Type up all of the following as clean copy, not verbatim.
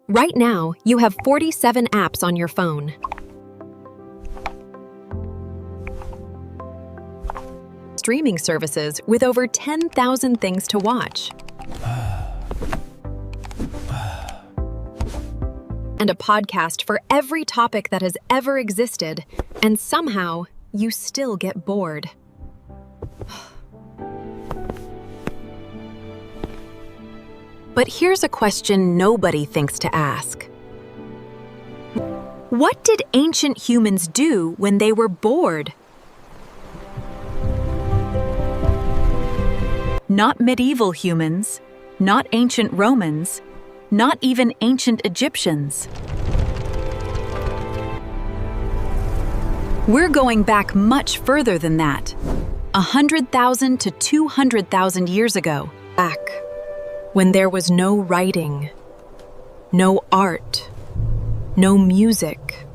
Right now, you have 47 apps on your phone. Streaming services with over 10,000 things to watch. And a podcast for every topic that has ever existed, and somehow you still get bored. But here's a question nobody thinks to ask. What did ancient humans do when they were bored? Not medieval humans, not ancient Romans, not even ancient Egyptians. We're going back much further than that, 100,000 to 200,000 years ago. Back when there was no writing, no art, no music,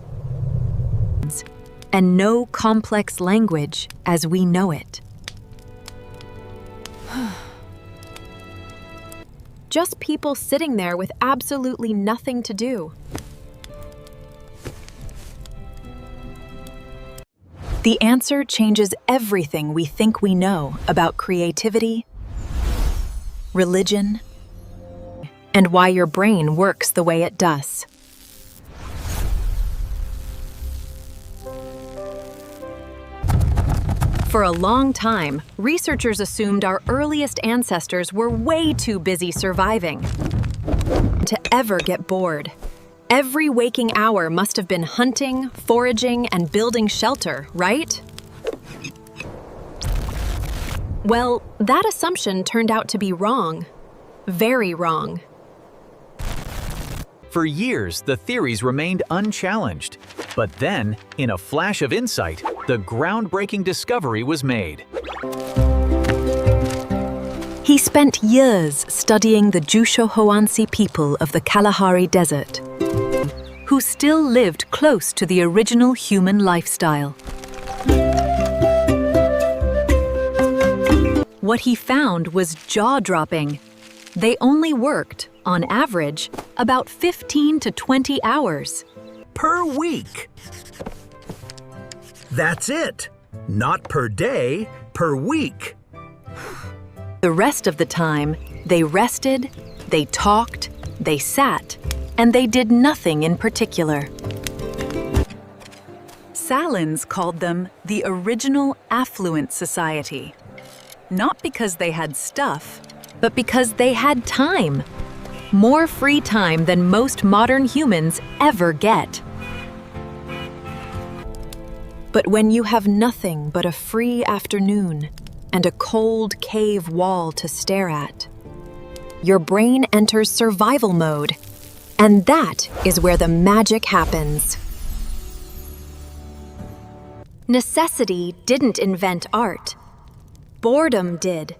and no complex language as we know it. Just people sitting there with absolutely nothing to do. The answer changes everything we think we know about creativity, religion, and why your brain works the way it does. For a long time, researchers assumed our earliest ancestors were way too busy surviving to ever get bored. Every waking hour must have been hunting, foraging, and building shelter, right? Well, that assumption turned out to be wrong. Very wrong. For years, the theories remained unchallenged. But then, in a flash of insight, the groundbreaking discovery was made. He spent years studying the Jusho-Hoansi people of the Kalahari Desert, who still lived close to the original human lifestyle. What he found was jaw-dropping. They only worked, on average, about 15 to 20 hours. Per week. That's it. Not per day, per week. The rest of the time, they rested, they talked, they sat, and they did nothing in particular. Salins called them the original Affluent society. Not because they had stuff, but because they had time. More free time than most modern humans ever get. But when you have nothing but a free afternoon and a cold cave wall to stare at, your brain enters survival mode, and that is where the magic happens. Necessity didn't invent art. Boredom did.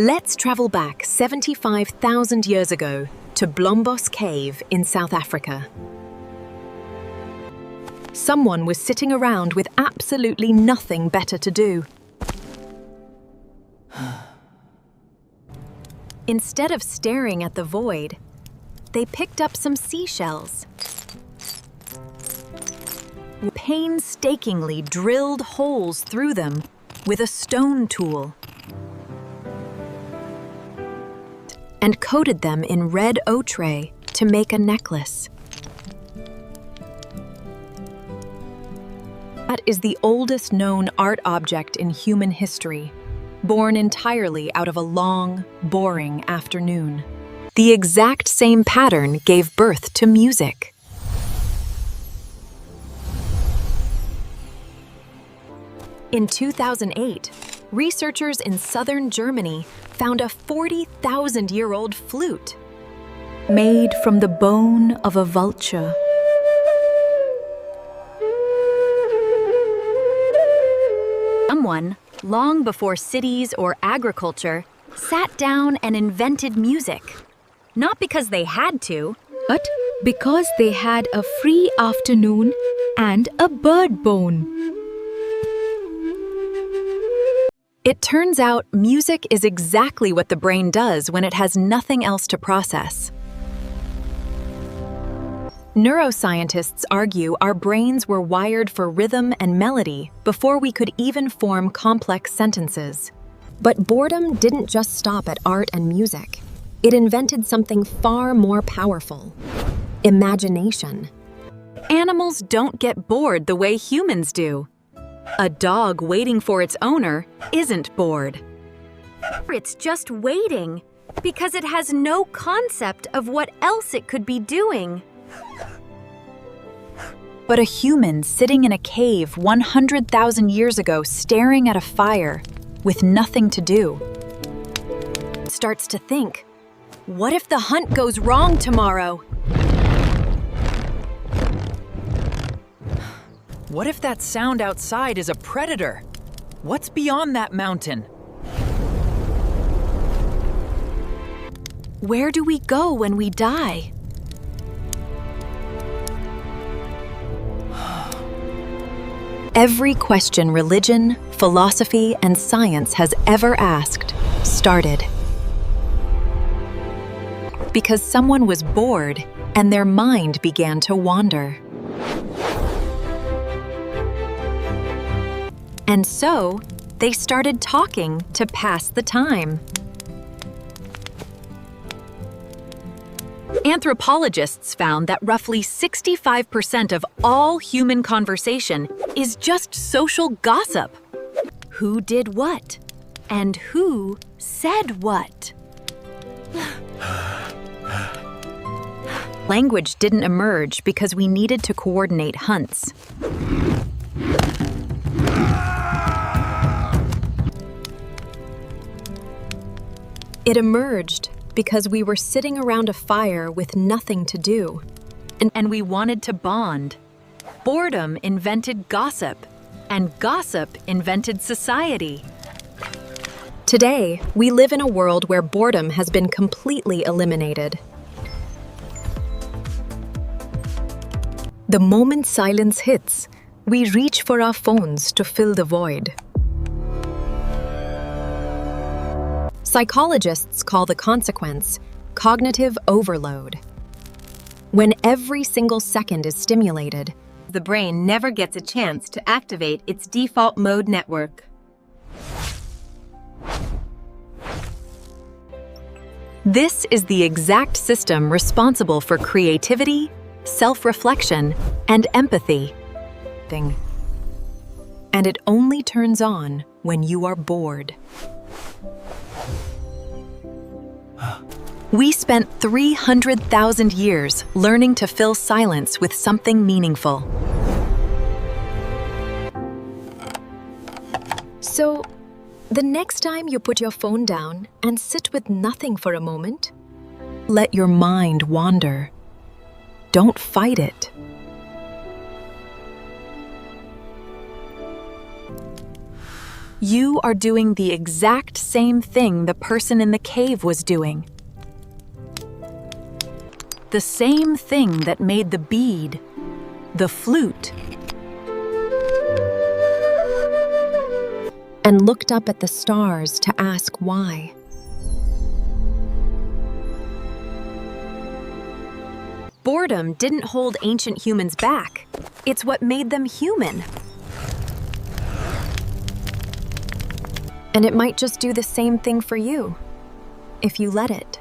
Let's travel back 75,000 years ago to Blombos Cave in South Africa. Someone was sitting around with absolutely nothing better to do. Instead of staring at the void, they picked up some seashells. Painstakingly drilled holes through them with a stone tool, and coated them in red ochre to make a necklace. That is the oldest known art object in human history, born entirely out of a long, boring afternoon. The exact same pattern gave birth to music. In 2008, researchers in southern Germany found a 40,000-year-old flute made from the bone of a vulture. Someone, long before cities or agriculture, sat down and invented music. Not because they had to, but because they had a free afternoon and a bird bone. It turns out music is exactly what the brain does when it has nothing else to process. Neuroscientists argue our brains were wired for rhythm and melody before we could even form complex sentences. But boredom didn't just stop at art and music. It invented something far more powerful: imagination. Animals don't get bored the way humans do. A dog waiting for its owner isn't bored. It's just waiting because it has no concept of what else it could be doing. But a human sitting in a cave 100,000 years ago staring at a fire with nothing to do starts to think, what if the hunt goes wrong tomorrow? What if that sound outside is a predator? What's beyond that mountain? Where do we go when we die? Every question religion, philosophy, and science has ever asked started because someone was bored and their mind began to wander. And so, they started talking to pass the time. Anthropologists found that roughly 65% of all human conversation is just social gossip. Who did what? And who said what? Language didn't emerge because we needed to coordinate hunts. It emerged because we were sitting around a fire with nothing to do, and we wanted to bond. Boredom invented gossip, and gossip invented society. Today, we live in a world where boredom has been completely eliminated. The moment silence hits, we reach for our phones to fill the void. Psychologists call the consequence cognitive overload. When every single second is stimulated, the brain never gets a chance to activate its default mode network. This is the exact system responsible for creativity, self-reflection, and empathy. And it only turns on when you are bored. We spent 300,000 years learning to fill silence with something meaningful. So, the next time you put your phone down and sit with nothing for a moment, let your mind wander. Don't fight it. You are doing the exact same thing the person in the cave was doing. The same thing that made the bead, the flute, and looked up at the stars to ask why. Boredom didn't hold ancient humans back. It's what made them human. And it might just do the same thing for you, if you let it.